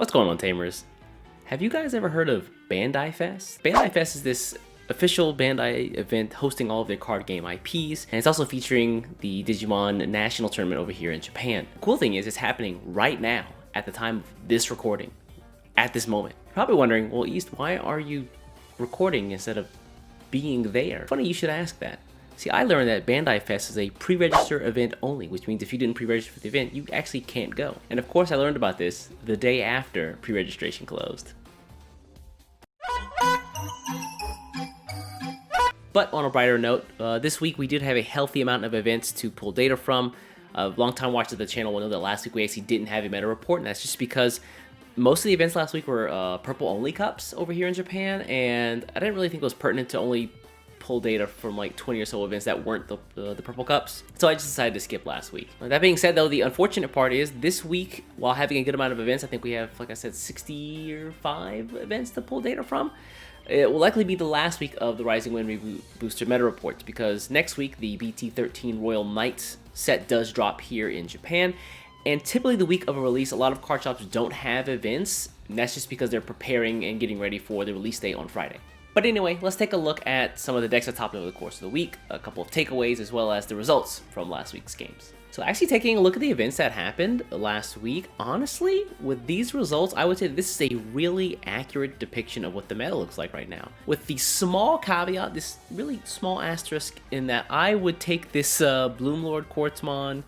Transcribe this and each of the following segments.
What's going on, Tamers? Have you guys ever heard of Bandai Fest? Bandai Fest is this official Bandai event hosting all of their card game IPs, and it's also featuring the Digimon National Tournament over here in Japan. The cool thing is it's happening right now at the time of this recording, at this moment. You're probably wondering, well, East, why are you recording instead of being there? Funny you should ask that. See, I learned that Bandai Fest is a pre-register event only, which means if you didn't pre-register for the event, you actually can't go. And of course, I learned about this the day after pre-registration closed. But on a brighter note, this week we did have a healthy amount of events to pull data from. Long-time watchers of the channel will know that last week we actually didn't have a meta report, and that's just because most of the events last week were purple-only cups over here in Japan, and I didn't really think it was pertinent to only pull data from like 20 or so events that weren't the purple cups, so I just decided to skip last week. That being said, though, the unfortunate part is this week, while having a good amount of events, I think we have, like I said, 65 events to pull data from. It will likely be the last week of the Rising Wind Reboot Booster meta reports, because next week the BT13 Royal Knights set does drop here in Japan, and typically the week of a release, a lot of card shops don't have events, and that's just because they're preparing and getting ready for the release date on Friday. But anyway, let's take a look at some of the decks that topped over the course of the week, a couple of takeaways, as well as the results from last week's games. So actually taking a look at the events that happened last week, honestly, with these results, I would say this is a really accurate depiction of what the meta looks like right now. With the small caveat, this really small asterisk, in that I would take this Bloomlord Quartzmon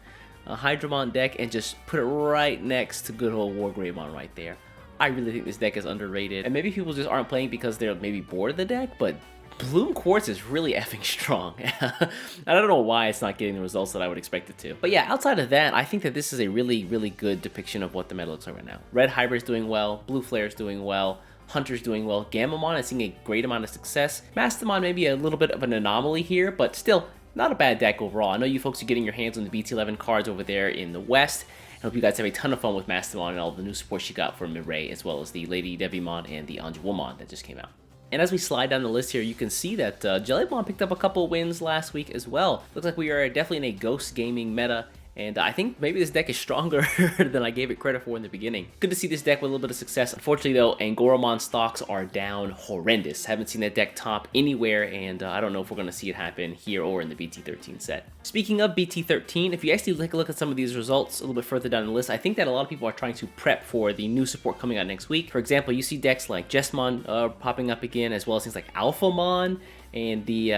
Hydramon deck and just put it right next to good old Wargreymon right there. I really think this deck is underrated, and maybe people just aren't playing because they're maybe bored of the deck, but Bloom Quartz is really effing strong. I don't know why it's not getting the results that I would expect it to. But yeah, outside of that, I think that this is a really, really good depiction of what the meta looks like right now. Red Hybrid's doing well, Blue Flare's doing well, Hunter's doing well, Gamamon is seeing a great amount of success. Mastamon may be a little bit of an anomaly here, but still, not a bad deck overall. I know you folks are getting your hands on the BT11 cards over there in the West. I hope you guys have a ton of fun with Mastamon and all the new support she got from Mireille, as well as the Lady Devimon and the Anjouwomon that just came out. And as we slide down the list here, you can see that Jellymon picked up a couple wins last week as well. Looks like we are definitely in a Ghost Gaming meta, and I think maybe this deck is stronger than I gave it credit for in the beginning. Good to see this deck with a little bit of success. Unfortunately though, Angoramon stocks are down horrendous. Haven't seen that deck top anywhere, and I don't know if we're going to see it happen here or in the BT13 set. Speaking of BT13, if you actually take a look at some of these results a little bit further down the list, I think that a lot of people are trying to prep for the new support coming out next week. For example, you see decks like Jessmon popping up again, as well as things like Alphamon, and the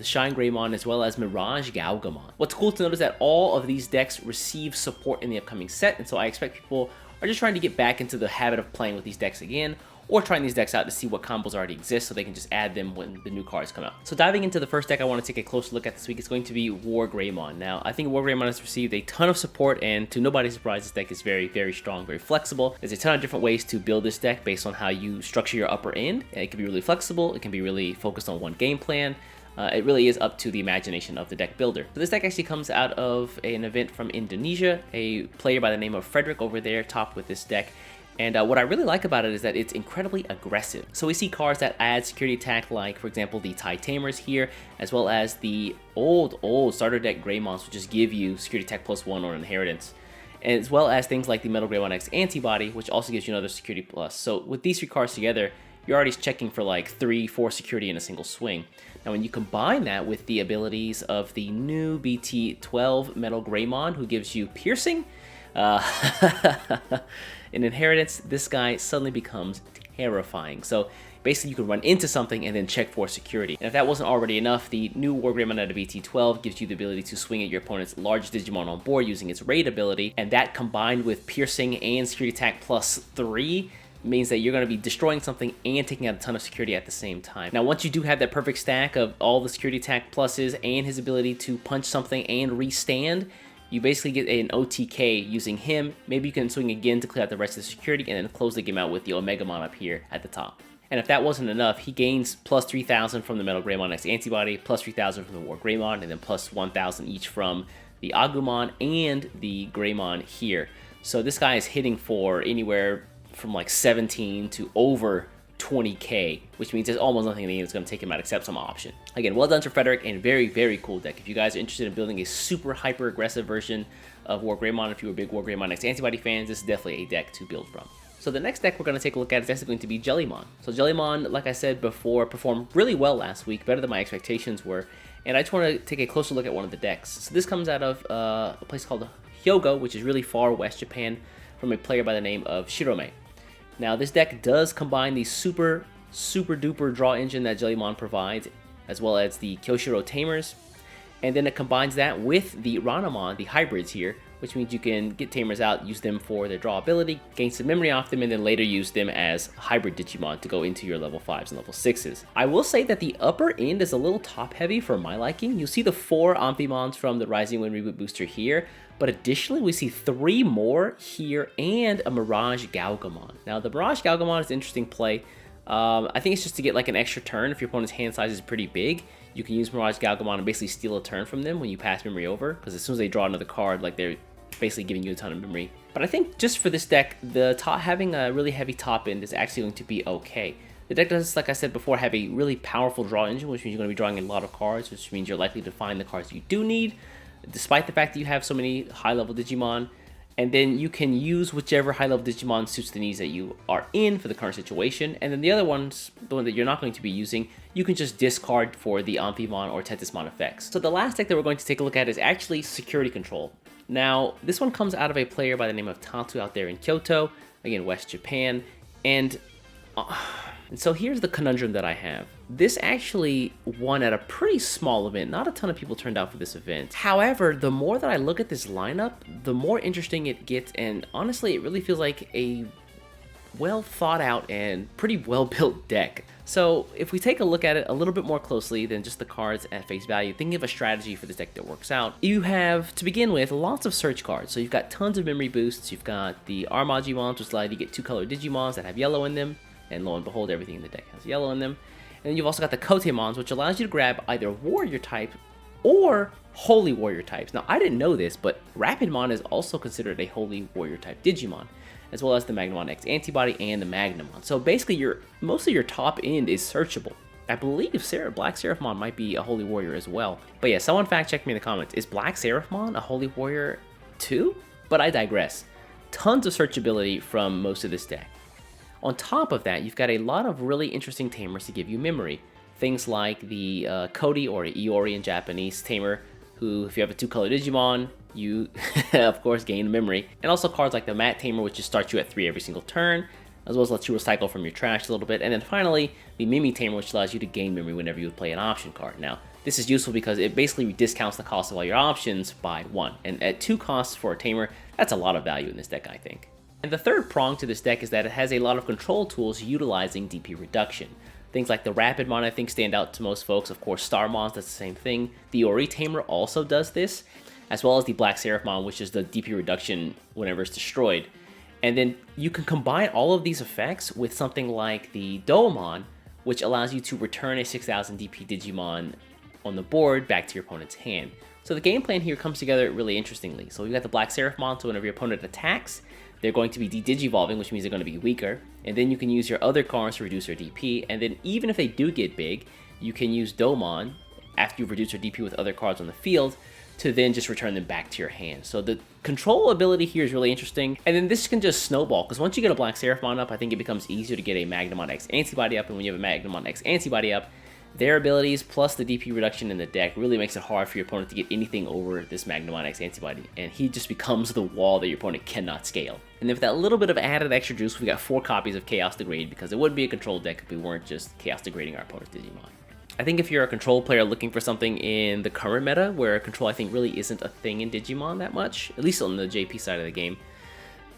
Shine Greymon, as well as Mirage Galgamon. What's cool to note is that all of these decks receive support in the upcoming set, and so I expect people are just trying to get back into the habit of playing with these decks again, or trying these decks out to see what combos already exist so they can just add them when the new cards come out. So diving into the first deck I want to take a closer look at this week is going to be Wargreymon. Now, I think Wargreymon has received a ton of support, and to nobody's surprise, this deck is very, very strong, very flexible. There's a ton of different ways to build this deck based on how you structure your upper end. It can be really flexible, it can be really focused on one game plan. It really is up to the imagination of the deck builder. So this deck actually comes out of an event from Indonesia. A player by the name of Frederick over there topped with this deck. And what I really like about it is that it's incredibly aggressive. So we see cards that add security attack, like, for example, the Tide Tamers here, as well as the old starter deck Greymons, which just give you security attack +1 on inheritance, as well as things like the Metal Greymon X Antibody, which also gives you another security plus. So with these three cards together, you're already checking for like 3-4 security in a single swing. Now when you combine that with the abilities of the new BT12 Metal Greymon, who gives you piercing, in inheritance, this guy suddenly becomes terrifying. So basically you can run into something and then check for security. And if that wasn't already enough, the new Wargreymon out of BT12 gives you the ability to swing at your opponent's largest Digimon on board using its raid ability, and that combined with piercing and security attack +3 means that you're going to be destroying something and taking out a ton of security at the same time. Now once you do have that perfect stack of all the security attack pluses and his ability to punch something and restand, you basically get an OTK using him. Maybe you can swing again to clear out the rest of the security and then close the game out with the Omegamon up here at the top. And if that wasn't enough, he gains +3,000 from the Metal Greymon X Antibody, +3,000 from the Wargreymon, and then +1,000 each from the Agumon and the Greymon here. So this guy is hitting for anywhere from like 17 to over 20k, which means there's almost nothing in the game that's going to take him out except some option. Again, well done to Frederick, and very, very cool deck. If you guys are interested in building a super hyper aggressive version of Wargreymon, if you were big Wargreymon X Antibody fans, this is definitely a deck to build from. So the next deck we're going to take a look at is actually going to be Jellymon. So Jellymon, like I said before, performed really well last week, better than my expectations were. And I just want to take a closer look at one of the decks. So this comes out of a place called Yugioh, which is really far west Japan, from a player by the name of Shirome. Now this deck does combine the super duper draw engine that Jellymon provides, as well as the Kyoshiro Tamers. And then it combines that with the Ranamon, the hybrids here, which means you can get Tamers out, use them for their draw ability, gain some memory off them, and then later use them as hybrid Digimon to go into your level 5s and level 6s. I will say that the upper end is a little top heavy for my liking. You'll see the 4 Amphimons from the Rising Wind Reboot booster here, but additionally we see 3 more here and a Mirage Galgamon. Now the Mirage Galgamon is an interesting play. I think it's just to get like an extra turn if your opponent's hand size is pretty big. You can use Mirage Galgamon and basically steal a turn from them when you pass memory over, because as soon as they draw another card, like they're basically giving you a ton of memory. But I think just for this deck, having a really heavy top end is actually going to be okay. The deck does, like I said before, have a really powerful draw engine, which means you're going to be drawing a lot of cards, which means you're likely to find the cards you do need, despite the fact that you have so many high-level Digimon. And then you can use whichever high-level Digimon suits the needs that you are in for the current situation. And then the other ones, the one that you're not going to be using, you can just discard for the Amphimon or Tentismon effects. So the last deck that we're going to take a look at is actually Security Control. Now, this one comes out of a player by the name of Tatu out there in Kyoto, again, West Japan. And so here's the conundrum that I have. This actually won at a pretty small event. Not a ton of people turned out for this event. However, the more that I look at this lineup, the more interesting it gets, and honestly, it really feels like a well thought out and pretty well built deck. So if we take a look at it a little bit more closely than just the cards at face value, thinking of a strategy for this deck that works out, you have, to begin with, lots of search cards. So you've got tons of memory boosts. You've got the RB01 which allow you to get 2 color Digimons that have yellow in them. And lo and behold, everything in the deck has yellow in them. And then you've also got the Kotemons, which allows you to grab either Warrior type or Holy Warrior types. Now, I didn't know this, but Rapidmon is also considered a Holy Warrior type Digimon, as well as the Magnamon X Antibody and the Magnamon. So basically, most of your top end is searchable. I believe Black Seraphimon might be a Holy Warrior as well. But yeah, someone fact check me in the comments. Is Black Seraphimon a Holy Warrior too? But I digress. Tons of searchability from most of this deck. On top of that, you've got a lot of really interesting tamers to give you memory. Things like the Kodi, or Iori in Japanese, tamer, who, if you have a 2-color Digimon, you, of course, gain memory. And also cards like the Mat Tamer, which just starts you at 3 every single turn, as well as lets you recycle from your trash a little bit. And then finally, the Mimi Tamer, which allows you to gain memory whenever you play an option card. Now, this is useful because it basically discounts the cost of all your options by 1. And at 2 costs for a tamer, that's a lot of value in this deck, I think. And the third prong to this deck is that it has a lot of control tools utilizing DP reduction. Things like the Rapidmon, I think, stand out to most folks. Of course, Starmons, that's the same thing. The Ori Tamer also does this, as well as the Black Seraphimon, which is the DP reduction whenever it's destroyed. And then you can combine all of these effects with something like the Doumon, which allows you to return a 6000 DP Digimon on the board back to your opponent's hand. So the game plan here comes together really interestingly. So you've got the Black Seraphimon, so whenever your opponent attacks, they're going to be de-digivolving, which means they're going to be weaker. And then you can use your other cards to reduce their DP. And then even if they do get big, you can use Doumon, after you've reduced their DP with other cards on the field, to then just return them back to your hand. So the control ability here is really interesting. And then this can just snowball, because once you get a Black Seraphimon up, I think it becomes easier to get a Magnamon X Antibody up. And when you have a Magnamon X Antibody up, their abilities plus the DP reduction in the deck really makes it hard for your opponent to get anything over this Magnamon X Antibody, and he just becomes the wall that your opponent cannot scale. And then with that little bit of added extra juice, we got 4 copies of Chaos Degrade, because it wouldn't be a control deck if we weren't just Chaos Degrading our opponent's Digimon. I think if you're a control player looking for something in the current meta, where control I think really isn't a thing in Digimon that much, at least on the JP side of the game,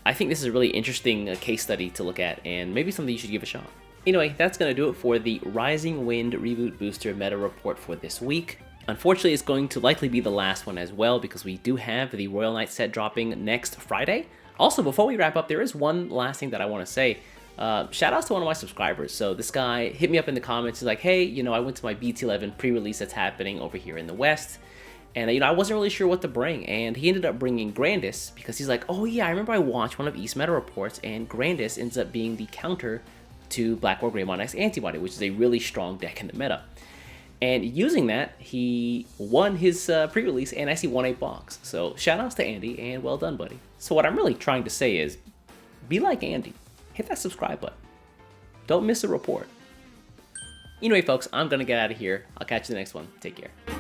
I think this is a really interesting case study to look at, and maybe something you should give a shot. Anyway, that's going to do it for the Rising Wind Reboot Booster meta report for this week. Unfortunately, it's going to likely be the last one as well, because we do have the Royal Knight set dropping next Friday. Also, before we wrap up, there is one last thing that I want to say. Shout outs to one of my subscribers. So this guy hit me up in the comments. He's like, hey, you know, I went to my BT11 pre-release that's happening over here in the West. And, you know, I wasn't really sure what to bring. And he ended up bringing Grandis, because he's like, oh yeah, I remember I watched one of East meta reports, and Grandis ends up being the counter to Black War Greymon X Antibody, which is a really strong deck in the meta. And using that, he won his pre-release and actually won a box. So shout outs to Andy, and well done, buddy. So what I'm really trying to say is, be like Andy. hit that subscribe button. Don't miss a report. Anyway, folks, I'm gonna get out of here. I'll catch you in the next one. Take care.